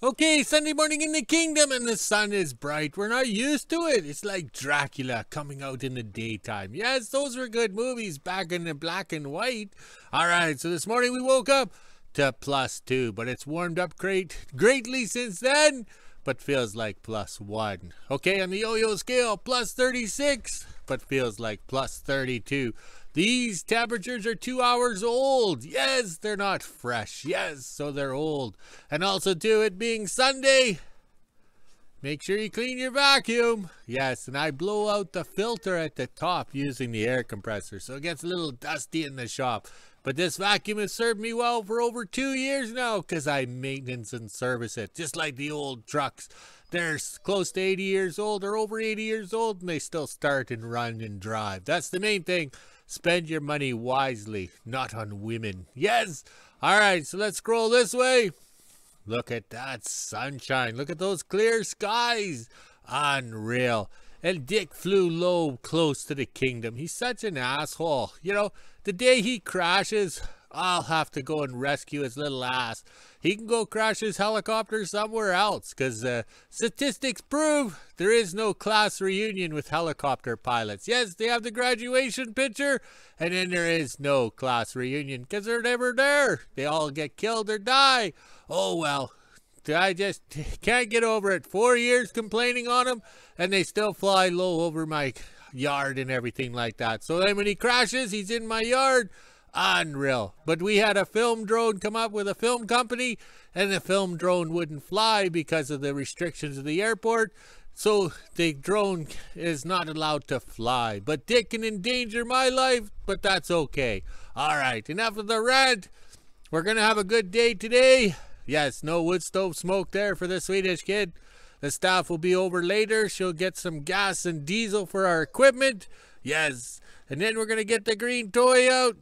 Okay, Sunday morning in the kingdom and the sun is bright. We're not used to it. It's like Dracula coming out in the daytime. Yes, those were good movies back in the black and white. Alright, so this morning we woke up to +2, but it's warmed up greatly since then, but feels like +1. Okay, on the yo-yo scale, +36, but feels like +32. These temperatures are 2 hours old. Yes, they're not fresh. Yes, so they're old. And also too, it being Sunday, make sure you clean your vacuum. Yes, and I blow out the filter at the top using the air compressor, so it gets a little dusty in the shop. But this vacuum has served me well for over 2 years now because I maintenance and service it, just like the old trucks. They're close to 80 years old or over 80 years old, and they still start and run and drive. That's the main thing. Spend your money wisely, not on women. Yes! Alright, so let's scroll this way. Look at that sunshine. Look at those clear skies. Unreal. And Dick flew low close to the kingdom. He's such an asshole. You know, the day he crashes, I'll have to go and rescue his little ass. He can go crash his helicopter somewhere else because statistics prove there is no class reunion with helicopter pilots. Yes, they have the graduation picture, and then there is no class reunion because they're never there. They all get killed or die. Oh well, I just can't get over it. 4 years complaining on them, and they still fly low over my yard and everything like that. So then when he crashes, he's in my yard. Unreal. But we had a film drone come up with a film company, and the film drone wouldn't fly because of the restrictions of the airport. So the drone is not allowed to fly. But Dick can endanger my life, but that's okay. Alright, enough of the rant. We're gonna have a good day today. Yes, no wood stove smoke there for the Swedish kid. The staff will be over later. She'll get some gas and diesel for our equipment. Yes. And then we're gonna get the green toy out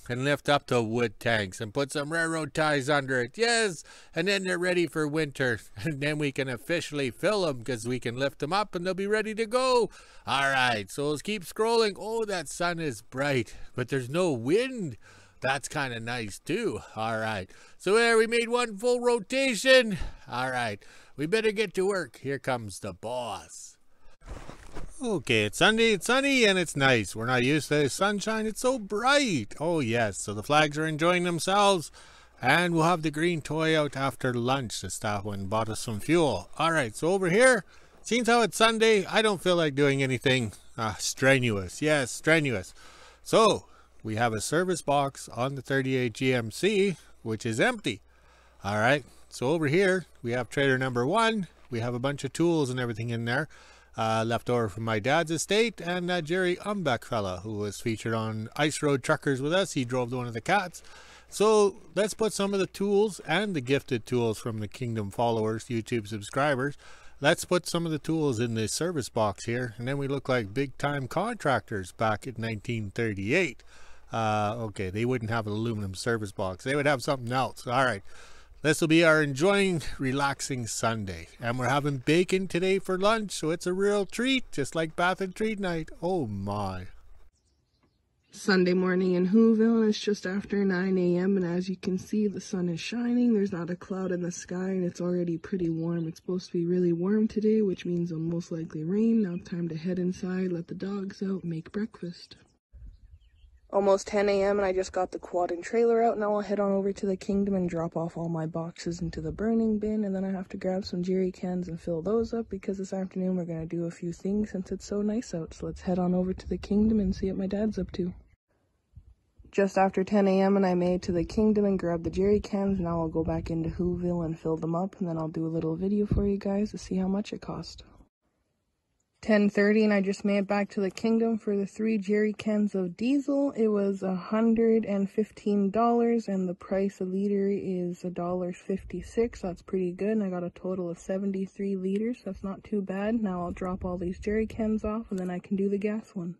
and lift up the wood tanks and put some railroad ties under it. Yes, and then they're ready for winter, and then we can officially fill them because we can lift them up and they'll be ready to go. All right, so let's keep scrolling. Oh, that sun is bright, but there's no wind. That's kind of nice too. All right, so there, we made one full rotation. All right, we better get to work. Here comes the boss. Okay, it's Sunday, it's sunny, and it's nice. We're not used to the sunshine. It's so bright. Oh, yes. So the flags are enjoying themselves, and we'll have the green toy out after lunch. The staff went and bought us some fuel. All right, so over here, seems how it's Sunday, I don't feel like doing anything strenuous. Yes, strenuous. So we have a service box on the 38 GMC, which is empty. All right, so over here, we have trailer number 1. We have a bunch of tools and everything in there. Left over from my dad's estate, and that Jerry Umbeck fella who was featured on Ice Road Truckers with us. He drove one of the cats. So let's put some of the tools and the gifted tools from the Kingdom followers, YouTube subscribers. Let's put some of the tools in this service box here, and then we look like big time contractors back in 1938. Okay, they wouldn't have an aluminum service box. They would have something else. All right. This will be our enjoying, relaxing Sunday. And we're having bacon today for lunch, so it's a real treat, just like bath and treat night. Oh my. Sunday morning in WHO-ville, and it's just after 9 a.m. and as you can see, the sun is shining. There's not a cloud in the sky, and it's already pretty warm. It's supposed to be really warm today, which means it'll most likely rain. Now time to head inside, let the dogs out, make breakfast. Almost 10 a.m. and I just got the quad and trailer out. Now I'll head on over to the kingdom and drop off all my boxes into the burning bin, and then I have to grab some jerry cans and fill those up because this afternoon we're going to do a few things since it's so nice out. So let's head on over to the kingdom and see what my dad's up to. Just after 10 a.m. and I made it to the kingdom and grabbed the jerry cans. Now I'll go back into WHO-ville and fill them up, and then I'll do a little video for you guys to see how much it cost. 10:30 and I just made it back to the kingdom for the 3 jerry cans of diesel. It was $115 and the price a liter is $1.56. That's pretty good, and I got a total of 73 liters. That's not too bad. Now I'll drop all these jerry cans off and then I can do the gas one.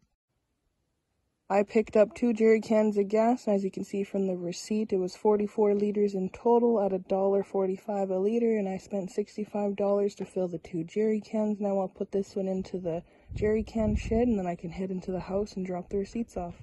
I picked up 2 jerry cans of gas, and as you can see from the receipt, it was 44 liters in total at $1.45 a liter, and I spent $65 to fill the 2 jerry cans. Now I'll put this one into the jerry can shed, and then I can head into the house and drop the receipts off.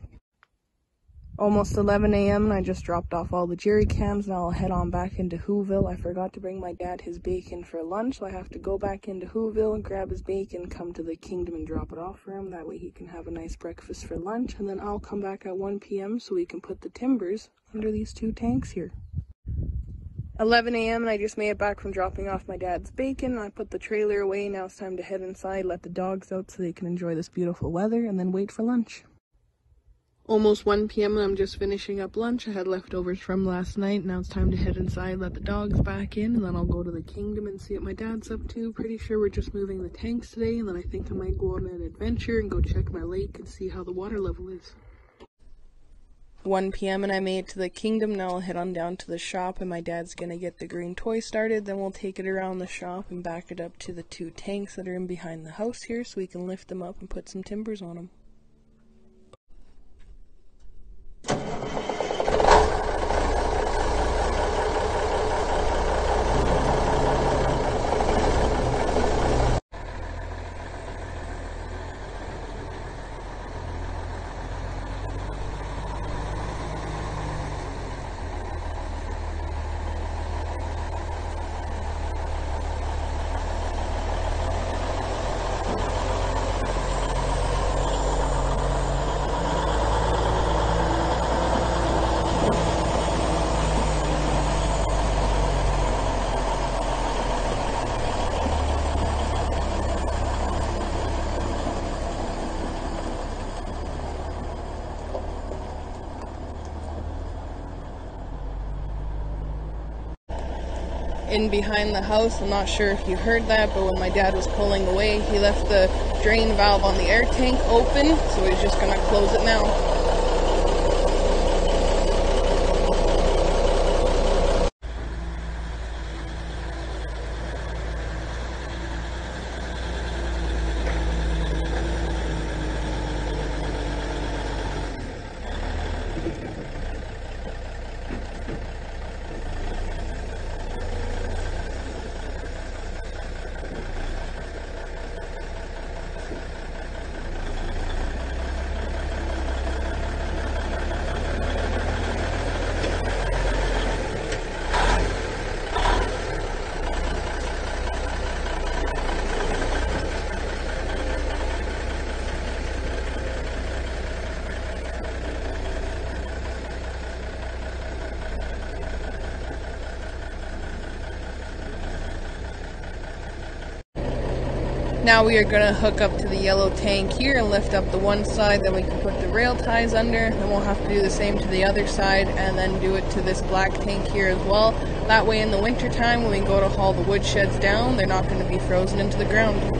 Almost 11 a.m. and I just dropped off all the jerry cans. Now I'll head on back into WHO-ville. I forgot to bring my dad his bacon for lunch, so I have to go back into WHO-ville and grab his bacon, come to the kingdom and drop it off for him. That way he can have a nice breakfast for lunch, and then I'll come back at 1 p.m. so we can put the timbers under these 2 tanks here. 11 a.m. and I just made it back from dropping off my dad's bacon. I put the trailer away. Now it's time to head inside, let the dogs out so they can enjoy this beautiful weather, and then wait for lunch. Almost 1 p.m. and I'm just finishing up lunch. I had leftovers from last night. Now it's time to head inside, let the dogs back in, and then I'll go to the kingdom and see what my dad's up to. Pretty sure we're just moving the tanks today, and then I think I might go on an adventure and go check my lake and see how the water level is. 1 p.m. and I made it to the kingdom. Now I'll head on down to the shop and my dad's gonna get the green toy started. Then we'll take it around the shop and back it up to the 2 tanks that are in behind the house here so we can lift them up and put some timbers on them. In behind the house, I'm not sure if you heard that, but when my dad was pulling away, he left the drain valve on the air tank open, so he's just gonna close it now. Now we are going to hook up to the yellow tank here and lift up the one side, then we can put the rail ties under, then we'll have to do the same to the other side and then do it to this black tank here as well. That way in the winter time when we go to haul the wood sheds down, they're not going to be frozen into the ground.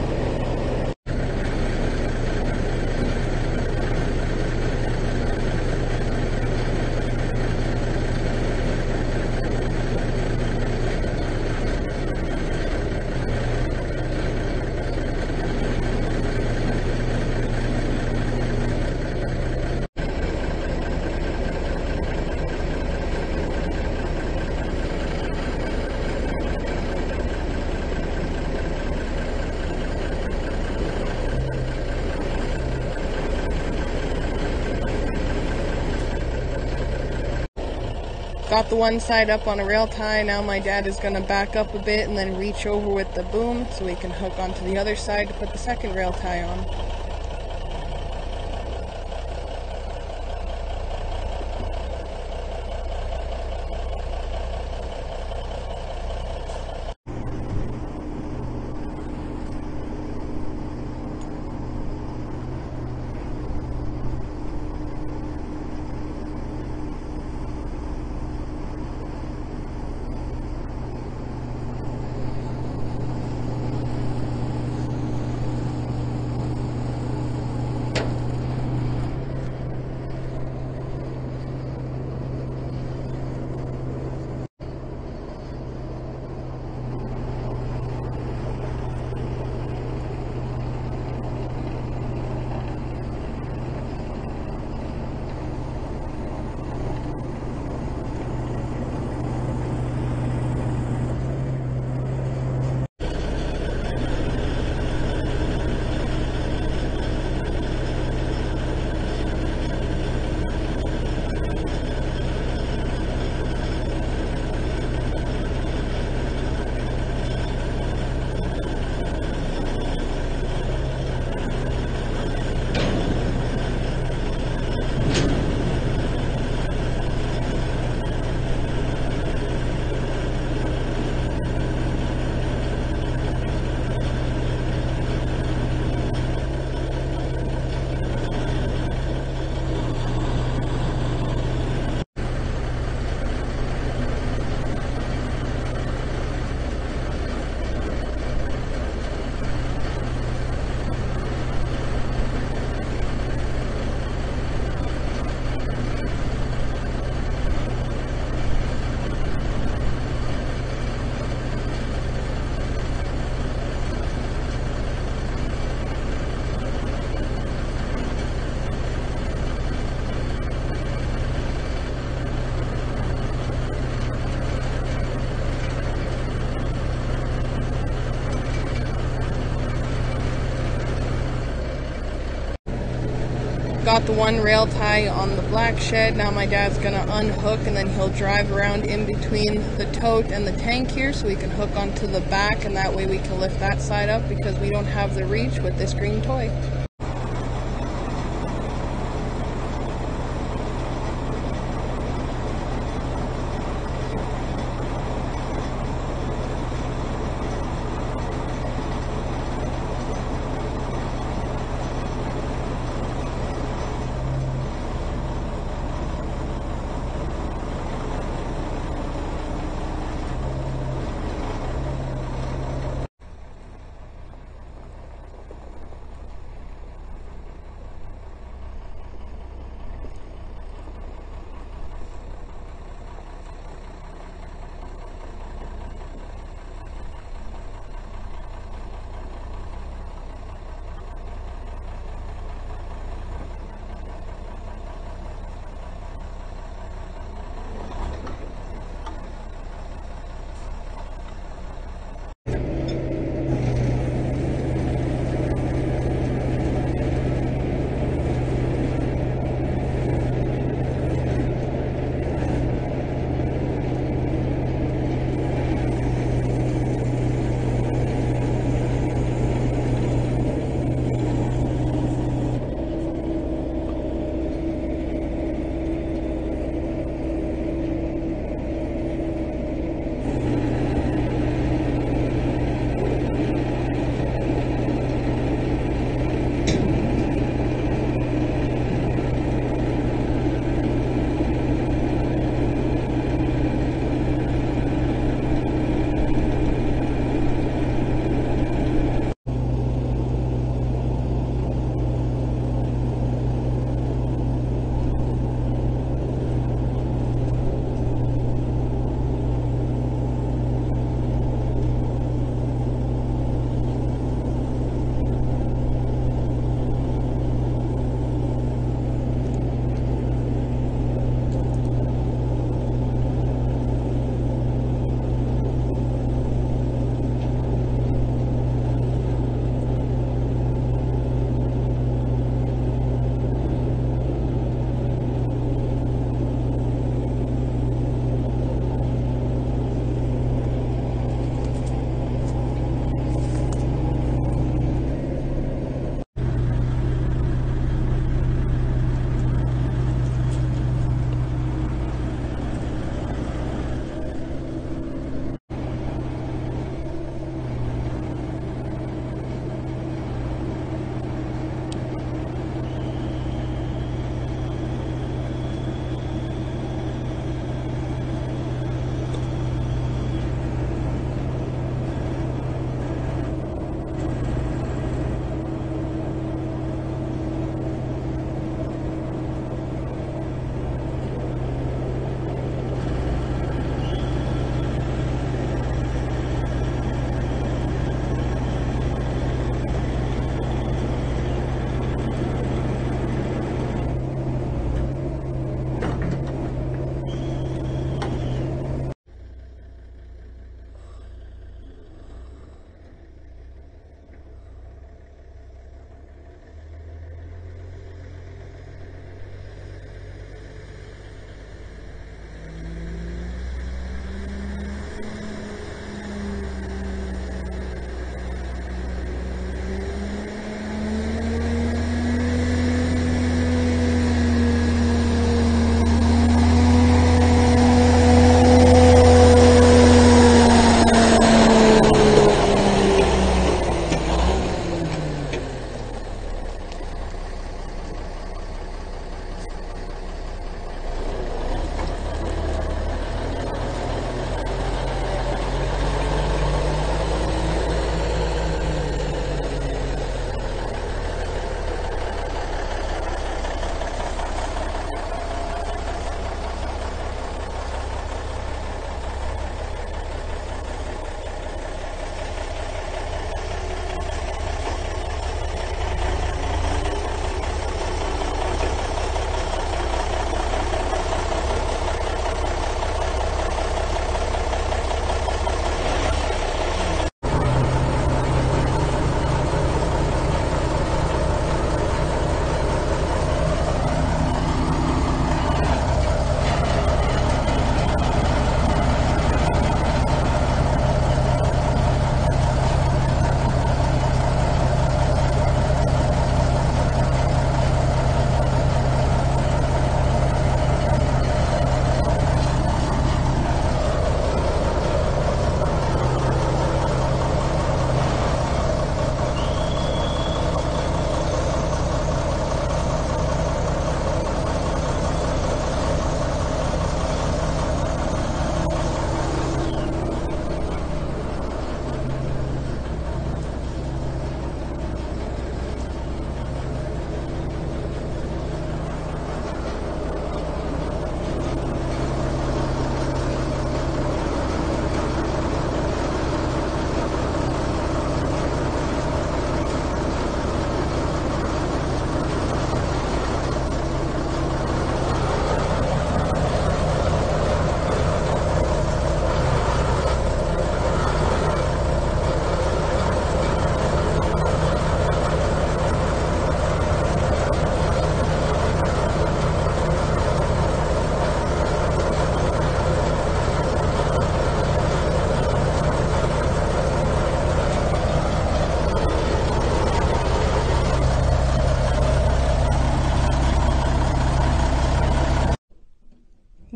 Got the one side up on a rail tie. Now my dad is going to back up a bit and then reach over with the boom so we can hook onto the other side to put the second rail tie on. got the one rail tie on the black shed. Now my dad's gonna unhook and then he'll drive around in between the tote and the tank here so we can hook onto the back, and that way we can lift that side up because we don't have the reach with this green toy.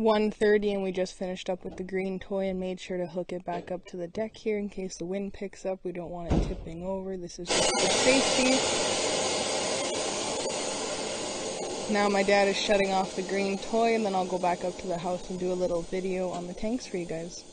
1:30 and we just finished up with the green toy and made sure to hook it back up to the deck here in case the wind picks up. We don't want it tipping over. This is just for safety. Now my dad is shutting off the green toy and then I'll go back up to the house and do a little video on the tanks for you guys.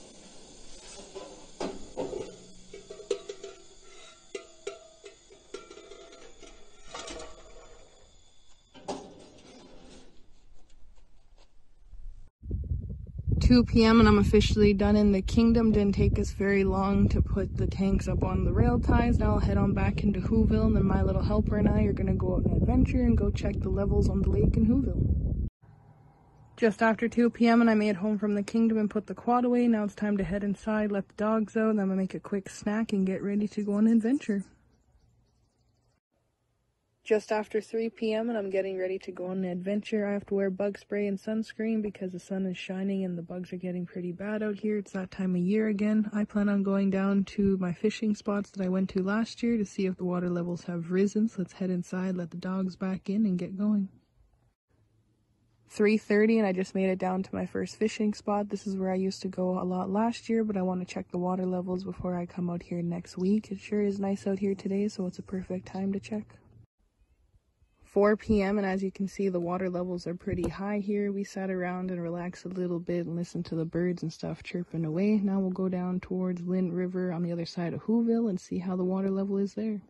2 p.m. and I'm officially done in the kingdom. Didn't take us very long to put the tanks up on the rail ties. Now I'll head on back into WHO-ville, and then my little helper and I are going to go out on an adventure and go check the levels on the lake in WHO-ville. Just after 2 p.m. and I made home from the kingdom and put the quad away. Now it's time to head inside, let the dogs out, and I'm going to make a quick snack and get ready to go on an adventure. Just after 3 p.m. and I'm getting ready to go on an adventure. I have to wear bug spray and sunscreen because the sun is shining and the bugs are getting pretty bad out here. It's that time of year again. I plan on going down to my fishing spots that I went to last year to see if the water levels have risen. So let's head inside, let the dogs back in and get going. 3:30 and I just made it down to my first fishing spot. This is where I used to go a lot last year, but I want to check the water levels before I come out here next week. It sure is nice out here today, so it's a perfect time to check. 4 p.m. and as you can see, the water levels are pretty high here. We sat around and relaxed a little bit and listened to the birds and stuff chirping away. Now we'll go down towards Lint River on the other side of WHO-ville and see how the water level is there.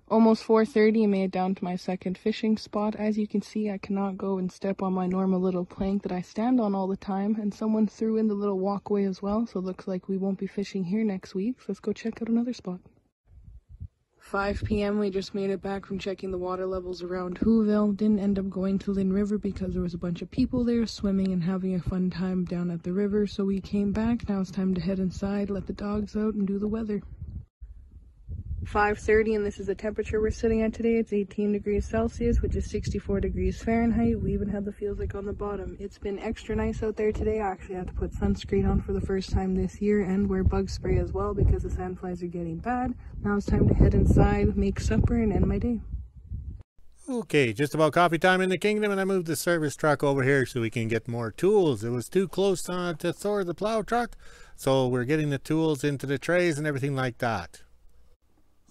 Almost 4:30 and made it down to my second fishing spot. As you can see, I cannot go and step on my normal little plank that I stand on all the time, and someone threw in the little walkway as well, so it looks like we won't be fishing here next week. So let's go check out another spot. 5 p.m. we just made it back from checking the water levels around WHO-ville. Didn't end up going to Lint River because there was a bunch of people there swimming and having a fun time down at the river, so we came back. Now it's time to head inside, let the dogs out, and do the weather. 5:30 and this is the temperature we're sitting at today. It's 18 degrees Celsius, which is 64 degrees Fahrenheit. We even have the feels like on the bottom. It's been extra nice out there today. I actually had to put sunscreen on for the first time this year and wear bug spray as well because the sandflies are getting bad. Now it's time to head inside, make supper, and end my day. Okay, just about coffee time in the kingdom, and I moved the service truck over here so we can get more tools. It was too close to Thor the plow truck, so we're getting the tools into the trays and everything like that.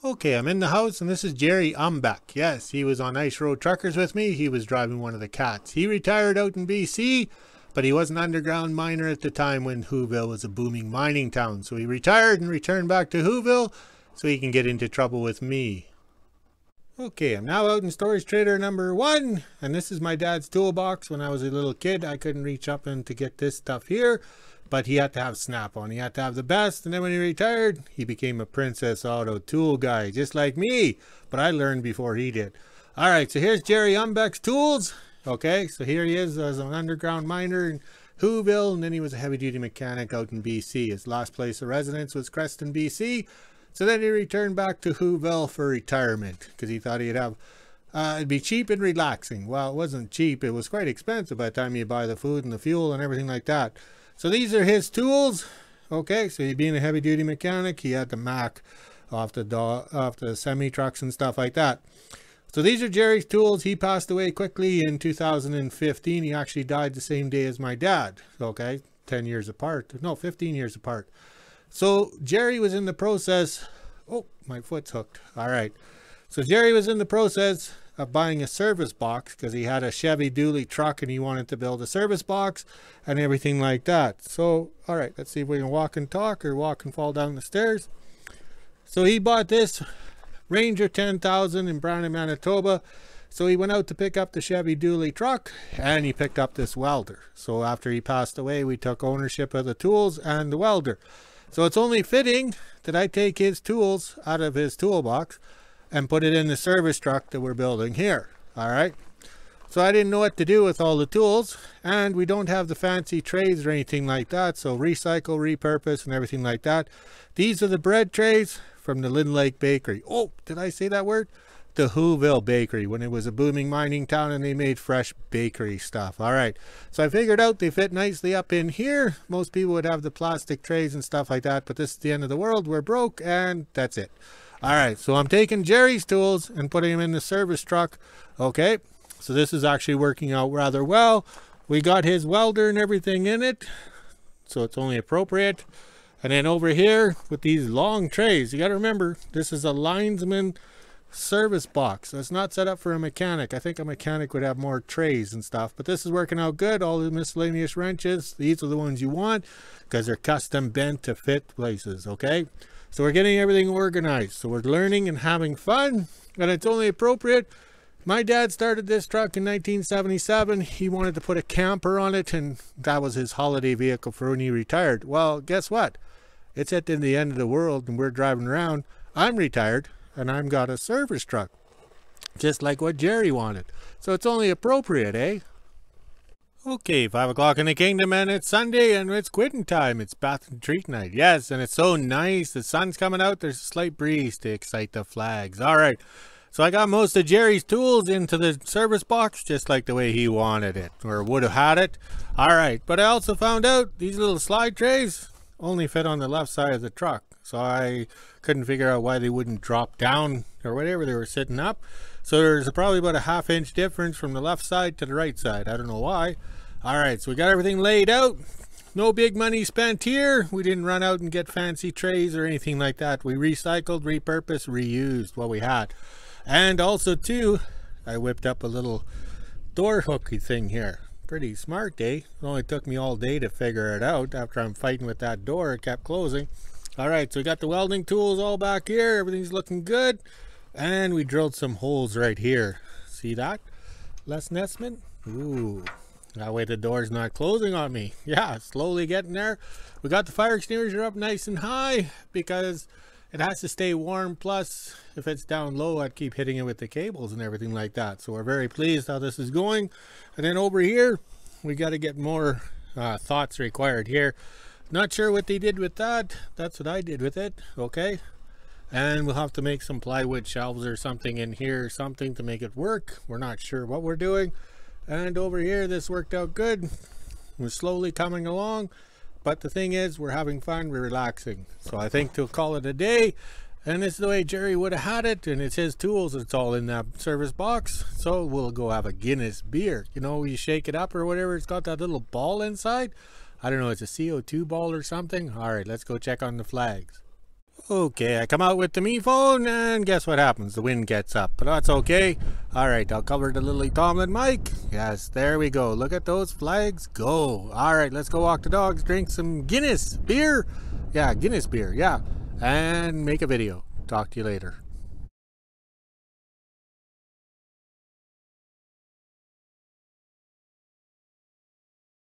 Okay, I'm in the house, and this is Jerry Umbeck. Yes, he was on Ice Road Truckers with me. He was driving one of the cats. He retired out in BC, but he was an underground miner at the time when WHO-ville was a booming mining town. So he retired and returned back to WHO-ville so he can get into trouble with me. Okay, I'm now out in storage trailer number 1, and this is my dad's toolbox. When I was a little kid, I couldn't reach up and to get this stuff here, but he had to have Snap-on. He had to have the best, and then when he retired, he became a Princess Auto tool guy, just like me, but I learned before he did. All right, so here's Jerry Umbeck's tools. Okay, so here he is as an underground miner in WHO-ville, and then he was a heavy-duty mechanic out in BC. His last place of residence was Creston, BC. So then he returned back to WHO-ville for retirement because he thought he'd have, it'd be cheap and relaxing. Well, it wasn't cheap. It was quite expensive by the time you buy the food and the fuel and everything like that. So these are his tools. Okay, so he being a heavy-duty mechanic, he had the Mac off the semi-trucks and stuff like that. So these are Jerry's tools. He passed away quickly in 2015. He actually died the same day as my dad. Okay, 10 years apart. No, 15 years apart. So Jerry was in the process, oh, my foot's hooked. All right. So Jerry was in the process of buying a service box because he had a Chevy dually truck and he wanted to build a service box and everything like that. So, all right, let's see if we can walk and talk or walk and fall down the stairs. So he bought this Ranger 10,000 in Brandon, Manitoba. So he went out to pick up the Chevy dually truck and he picked up this welder. So after he passed away, we took ownership of the tools and the welder. So it's only fitting that I take his tools out of his toolbox and put it in the service truck that we're building here. All right. So I didn't know what to do with all the tools, and we don't have the fancy trays or anything like that. So recycle, repurpose, and everything like that. These are the bread trays from the Lynn Lake Bakery. Oh, did I say that word? The WHO-ville Bakery, when it was a booming mining town and they made fresh bakery stuff. All right, so I figured out they fit nicely up in here. Most people would have the plastic trays and stuff like that, but this is the end of the world. We're broke, and that's it. All right, so I'm taking Jerry's tools and putting them in the service truck. Okay, so this is actually working out rather well. We got his welder and everything in it, so it's only appropriate. And then over here with these long trays, you got to remember, this is a linesman service box. So it's not set up for a mechanic. I think a mechanic would have more trays and stuff, but this is working out good. All the miscellaneous wrenches, these are the ones you want because they're custom bent to fit places. Okay, so we're getting everything organized, so we're learning and having fun, and it's only appropriate. My dad started this truck in 1977. He wanted to put a camper on it, and that was his holiday vehicle for when he retired. Well, guess what? It's at the end of the world and we're driving around. I'm retired and I've got a service truck, just like what Jerry wanted. So it's only appropriate, eh? Okay, 5 o'clock in the kingdom, and it's Sunday and it's quitting time. It's bath and treat night. Yes, and it's so nice. The sun's coming out. There's a slight breeze to excite the flags. All right. So I got most of Jerry's tools into the service box, just like the way he wanted it, or would have had it. All right. But I also found out these little slide trays only fit on the left side of the truck. So I couldn't figure out why they wouldn't drop down or whatever. They were sitting up. So there's probably about a ½ inch difference from the left side to the right side. I don't know why. All right, so we got everything laid out. No big money spent here. We didn't run out and get fancy trays or anything like that. We recycled, repurposed, reused what we had. And also too, I whipped up a little door hooky thing here. Pretty smart, eh? It only took me all day to figure it out. After I'm fighting with that door, it kept closing. All right, so we got the welding tools all back here. Everything's looking good. And we drilled some holes right here. See that? Less investment. Ooh. That way the door's not closing on me. Yeah, slowly getting there. We got the fire extinguisher up nice and high because it has to stay warm. Plus, if it's down low, I'd keep hitting it with the cables and everything like that. So we're very pleased how this is going. And then over here, we got to get more thoughts required here. Not sure what they did with that. That's what I did with it. Okay. And we'll have to make some plywood shelves or something in here, or something to make it work. We're not sure what we're doing. And over here, this worked out good. We're slowly coming along. But the thing is, we're having fun, we're relaxing. So I think to call it a day. And it's the way Jerry would have had it. And it's his tools. It's all in that service box. So we'll go have a Guinness beer. You know, you shake it up or whatever. It's got that little ball inside. I don't know, it's a CO2 ball or something. All right, let's go check on the flags. Okay, I come out with the me phone, and guess what happens? The wind gets up, but that's okay. All right, I'll cover the Lily Tomlin mic. Yes, there we go. Look at those flags go. All right, let's go walk the dogs, drink some Guinness beer. Yeah, Guinness beer, yeah. And make a video. Talk to you later.